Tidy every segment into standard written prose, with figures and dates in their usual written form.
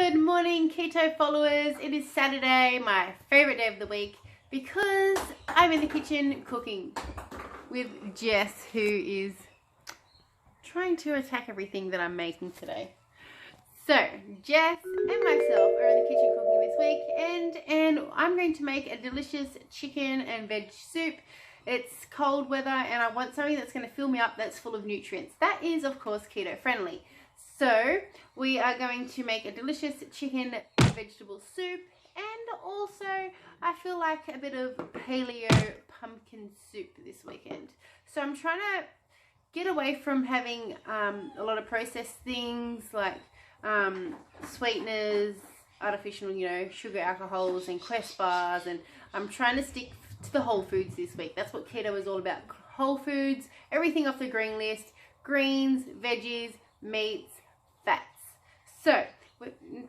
Good morning, Keto followers. It is Saturday, my favorite day of the week, because I'm in the kitchen cooking with Jess, who is trying to attack everything that I'm making today. So Jess and myself are in the kitchen cooking this week, and I'm going to make a delicious chicken and veg soup. It's cold weather and I want something that's going to fill me up, that's full of nutrients. That is, of course, keto friendly. So we are going to make a delicious chicken vegetable soup, and also I feel like a bit of paleo pumpkin soup this weekend. So I'm trying to get away from having a lot of processed things like sweeteners, artificial, sugar, alcohols and Quest bars, and I'm trying to stick to the whole foods this week. That's what keto is all about. Whole foods, everything off the green list, greens, veggies, meats, fats. So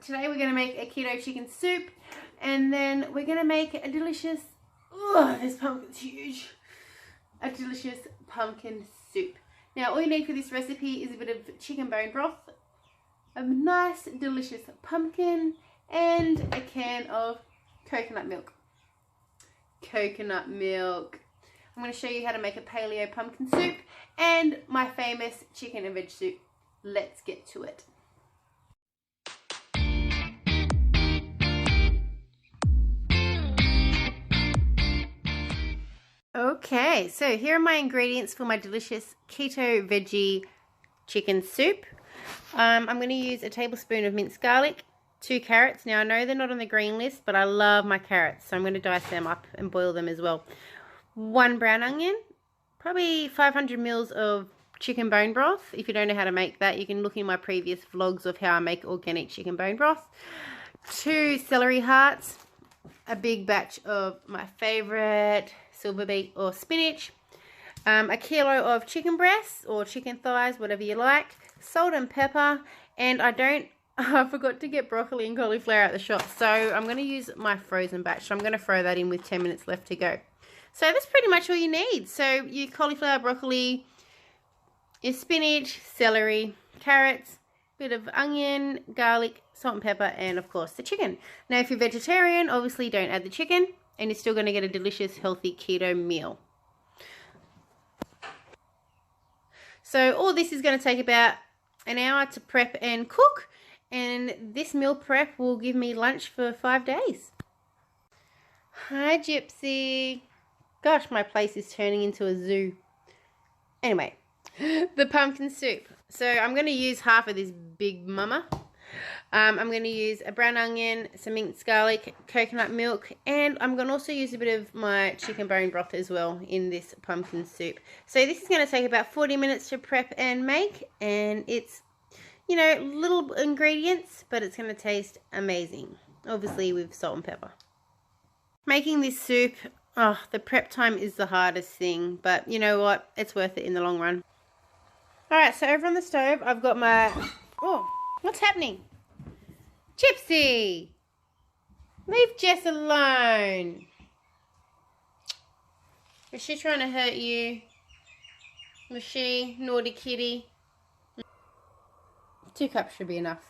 today we're going to make a keto chicken soup, and then we're going to make a delicious, this pumpkin's huge, a delicious pumpkin soup. Now all you need for this recipe is a bit of chicken bone broth, a nice delicious pumpkin, and a can of coconut milk. I'm going to show you how to make a paleo pumpkin soup and my famous chicken and veg soup. Let's get to it. Okay, so here are my ingredients for my delicious keto veggie chicken soup. I'm going to use a tablespoon of minced garlic, 2 carrots. Now I know they're not on the green list, but I love my carrots, so I'm going to dice them up and boil them as well. 1 brown onion, probably 500 mils of chicken bone broth. If you don't know how to make that, you can look in my previous vlogs of how I make organic chicken bone broth. 2 celery hearts, a big batch of my favorite silver beet or spinach, a kilo of chicken breasts or chicken thighs, whatever you like, salt and pepper, and I forgot to get broccoli and cauliflower at the shop, so I'm going to use my frozen batch. So I'm going to throw that in with 10 minutes left to go. So that's pretty much all you need. So your cauliflower, broccoli, your spinach, celery, carrots, bit of onion, garlic, salt and pepper, and of course the chicken. Now if you're vegetarian, obviously don't add the chicken, and you're still going to get a delicious healthy keto meal. So all this is going to take about an hour to prep and cook, and this meal prep will give me lunch for 5 days. Hi Gypsy. Gosh, my place is turning into a zoo. Anyway, the pumpkin soup. So I'm going to use half of this big mama. I'm going to use a brown onion, some minced garlic, coconut milk, and I'm going to also use a bit of my chicken bone broth as well in this pumpkin soup. So this is going to take about 40 minutes to prep and make, and it's, little ingredients, but it's going to taste amazing. Obviously with salt and pepper. Making this soup, the prep time is the hardest thing, but you know what? It's worth it in the long run. Alright, so over on the stove, I've got my... Oh, what's happening? Gypsy! Leave Jess alone. Is she trying to hurt you? Was she? Naughty kitty. 2 cups should be enough.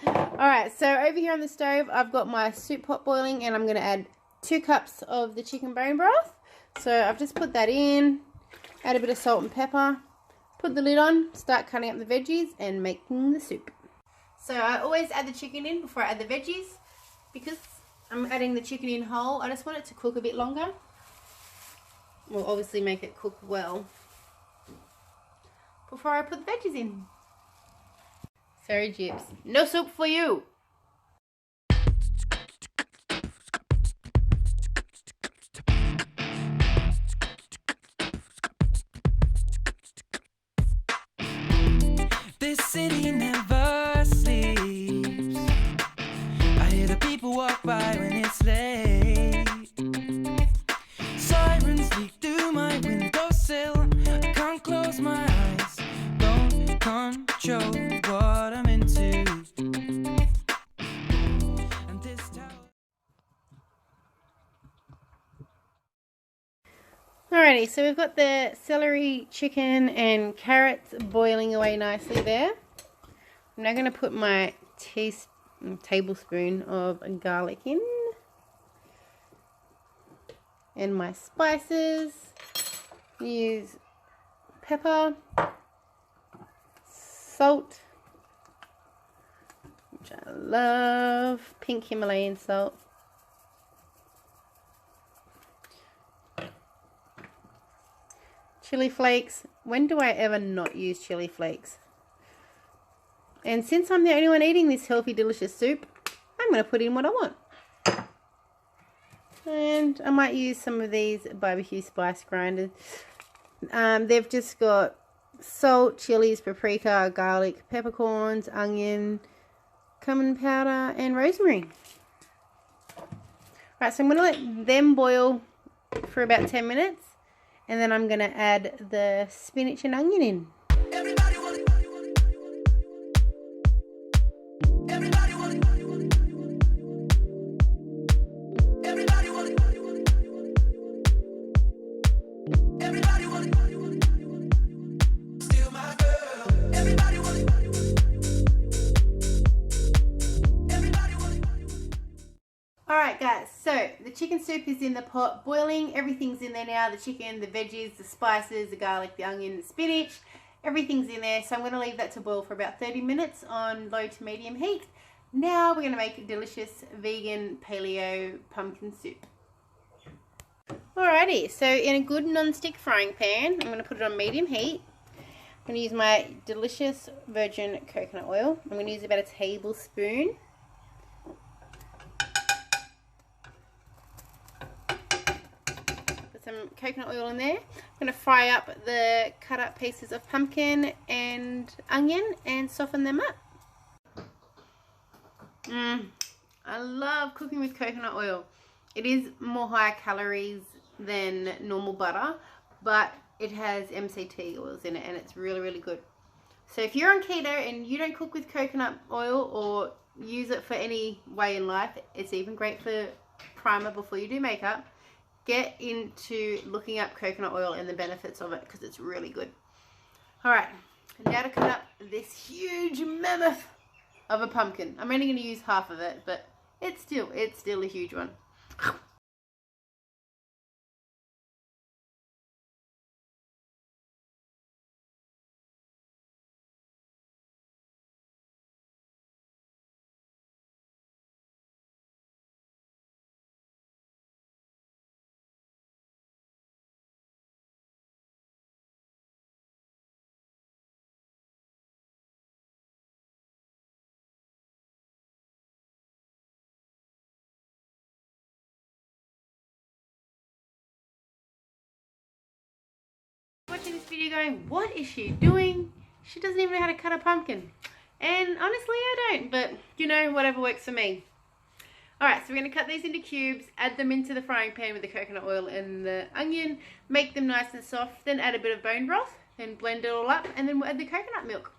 Alright, so over here on the stove, I've got my soup pot boiling, and I'm going to add 2 cups of the chicken bone broth. So I've just put that in, add a bit of salt and pepper, put the lid on, start cutting up the veggies and making the soup. So I always add the chicken in before I add the veggies, because I'm adding the chicken in whole. I just want it to cook a bit longer. We'll obviously make it cook well before I put the veggies in. Sorry, Gyps. No soup for you. This city never sleeps. I hear the people walk by when it's late. Sirens leak through my windowsill. I can't close my eyes. Don't control what I'm into. And this town. Alrighty, so we've got the celery, chicken and carrots boiling away nicely there. I'm now going to put my A tablespoon of garlic in. And my spices. Use pepper, salt, which I love, pink Himalayan salt. Chili flakes. When do I ever not use chili flakes? And since I'm the only one eating this healthy, delicious soup, I'm going to put in what I want. And I might use some of these barbecue spice grinders. They've just got salt, chilies, paprika, garlic, peppercorns, onion, cumin powder, and rosemary. Right, so I'm going to let them boil for about 10 minutes. And then I'm going to add the spinach and onion in. Everybody want it. Everybody want it. Everybody want it. Everybody want it. Still my girl. Everybody want it. Everybody want it. Alright guys, so the chicken soup is in the pot boiling. Everything's in there now. The chicken, the veggies, the spices, the garlic, the onion, the spinach. Everything's in there. So I'm going to leave that to boil for about 30 minutes on low to medium heat. Now we're going to make a delicious vegan paleo pumpkin soup. Alrighty, so in a good non-stick frying pan, I'm going to put it on medium heat. I'm going to use my delicious virgin coconut oil. I'm going to use about a tablespoon. Put some coconut oil in there. I'm going to fry up the cut up pieces of pumpkin and onion and soften them up. I love cooking with coconut oil. It is more high calories than normal butter, but it has MCT oils in it and it's really, really good. So if you're on keto and you don't cook with coconut oil or use it for any way in life, it's even great for primer before you do makeup. Get into looking up coconut oil and the benefits of it because it's really good. Alright, now to cut up this huge mammoth of a pumpkin. I'm only going to use half of it, but it's still a huge one. Watching this video going, what is she doing? She doesn't even know how to cut a pumpkin. And honestly, I don't, but you know, whatever works for me. Alright, so we're going to cut these into cubes, add them into the frying pan with the coconut oil and the onion, make them nice and soft, then add a bit of bone broth, then blend it all up, and then we'll add the coconut milk.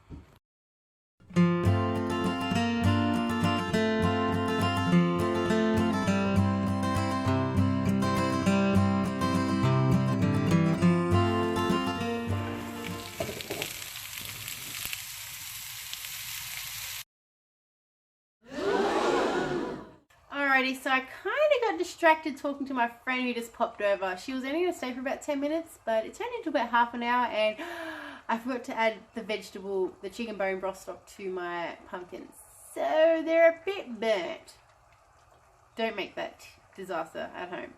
So I kind of got distracted talking to my friend who just popped over. She was only going to stay for about 10 minutes, but it turned into about half an hour, and I forgot to add the chicken bone broth stock to my pumpkins. So they're a bit burnt. Don't make that disaster at home.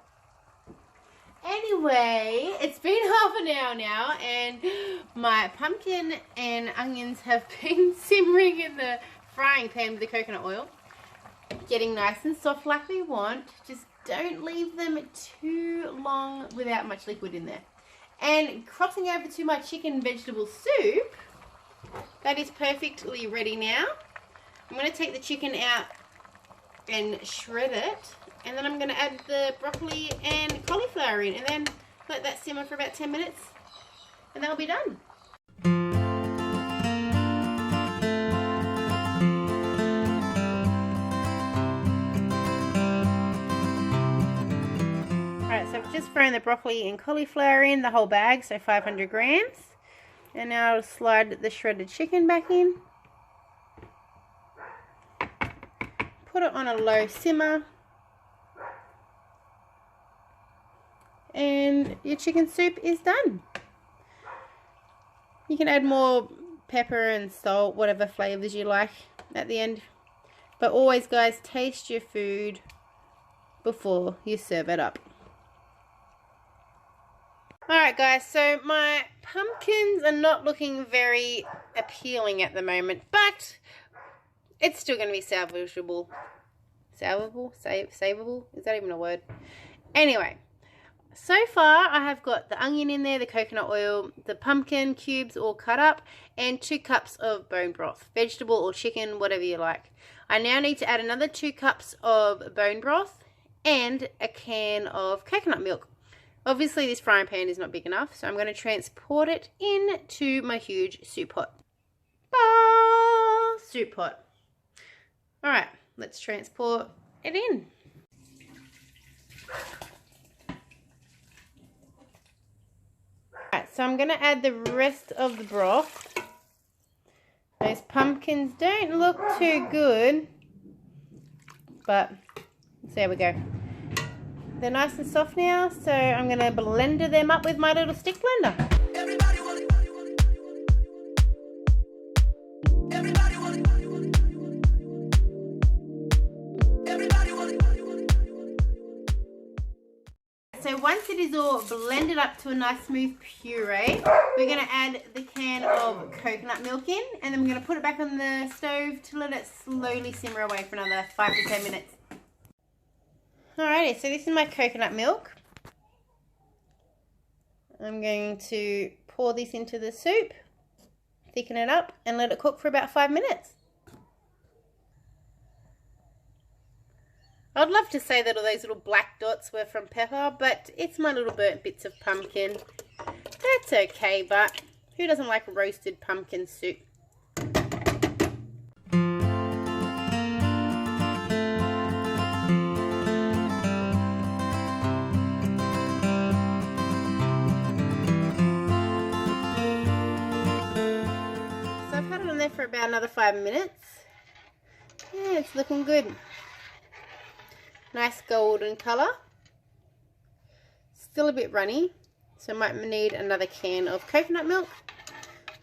Anyway, it's been half an hour now, and my pumpkin and onions have been simmering in the frying pan with the coconut oil. Getting nice and soft like we want. Just don't leave them too long without much liquid in there. And crossing over to my chicken vegetable soup, that is perfectly ready now. I'm going to take the chicken out and shred it, and then I'm going to add the broccoli and cauliflower in, and then let that simmer for about 10 minutes, and that'll be done. So I've just thrown the broccoli and cauliflower in, the whole bag, so 500 grams. And now I'll slide the shredded chicken back in. put it on a low simmer. And your chicken soup is done. You can add more pepper and salt, whatever flavors you like at the end. But always, guys, taste your food before you serve it up. Alright guys, so my pumpkins are not looking very appealing at the moment, but it's still going to be salvageable. Salvageable? Savable? Is that even a word? Anyway, so far I have got the onion in there, the coconut oil, the pumpkin cubes all cut up, and 2 cups of bone broth, vegetable or chicken, whatever you like. I now need to add another 2 cups of bone broth and a can of coconut milk. Obviously this frying pan is not big enough, so I'm going to transport it into my huge soup pot. Soup pot. Alright, let's transport it in. Alright, so I'm going to add the rest of the broth. Those pumpkins don't look too good, but there we go. They're nice and soft now, so I'm going to blend them up with my little stick blender. So once it is all blended up to a nice smooth puree, we're going to add the can of coconut milk in, and then we're going to put it back on the stove to let it slowly simmer away for another 5 to 10 minutes. Alrighty, so this is my coconut milk. I'm going to pour this into the soup, thicken it up, and let it cook for about 5 minutes. I'd love to say that all those little black dots were from pepper, but it's my little burnt bits of pumpkin. That's okay, but who doesn't like roasted pumpkin soup? For about another 5 minutes. Yeah, it's looking good. Nice golden colour. Still a bit runny, so I might need another can of coconut milk.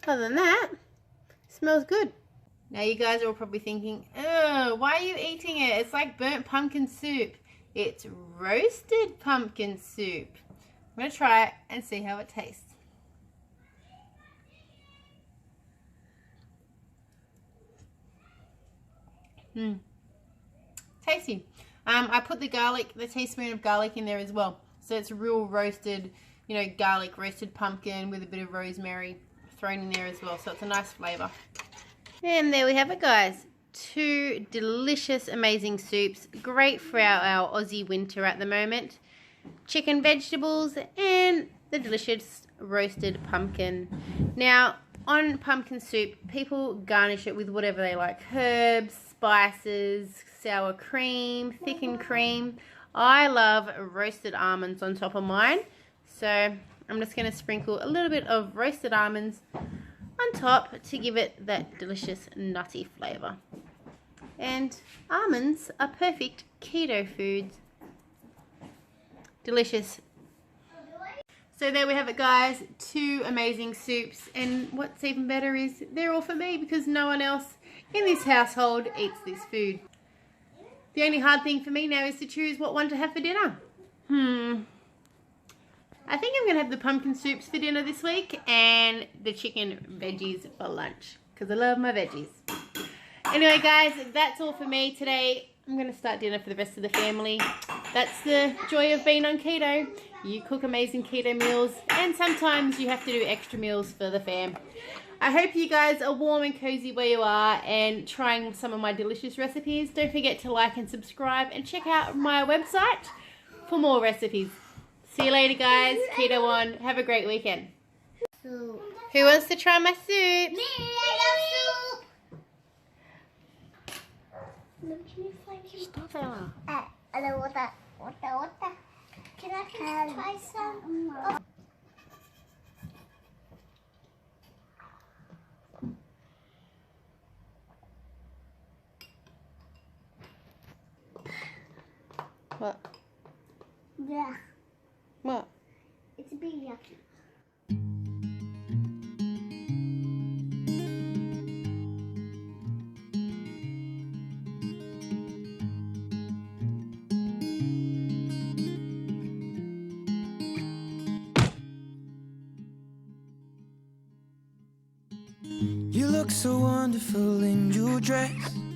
Other than that, it smells good. Now you guys are all probably thinking, oh, why are you eating it? It's like burnt pumpkin soup. It's roasted pumpkin soup. I'm going to try it and see how it tastes. Tasty. I put the teaspoon of garlic in there as well. So it's real roasted, you know, garlic, roasted pumpkin with a bit of rosemary thrown in there as well. So it's a nice flavour. And there we have it, guys. 2 delicious, amazing soups. Great for our Aussie winter at the moment. Chicken, vegetables, and the delicious roasted pumpkin. Now, on pumpkin soup, people garnish it with whatever they like. Herbs, spices, sour cream, thickened cream. I love roasted almonds on top of mine. So I'm just going to sprinkle a little bit of roasted almonds on top to give it that delicious nutty flavour. And almonds are perfect keto foods. Delicious. So there we have it, guys. 2 amazing soups, and what's even better is they're all for me because no one else in this household eats this food. The only hard thing for me now is to choose what one to have for dinner. I think I'm going to have the pumpkin soups for dinner this week and the chicken veggies for lunch because I love my veggies. Anyway, guys, that's all for me today. I'm going to start dinner for the rest of the family. That's the joy of being on keto. You cook amazing keto meals, and sometimes you have to do extra meals for the fam. I hope you guys are warm and cozy where you are and trying some of my delicious recipes. Don't forget to like and subscribe and check out my website for more recipes. See you later, guys. Keto on. Have a great weekend. Who wants to try my soup? Me, I love soup. Look, can you find him? Stop, Ella. Water. Can I please try some? Oh. What? Yeah. What? It's a bit yucky. You look so wonderful in your dress.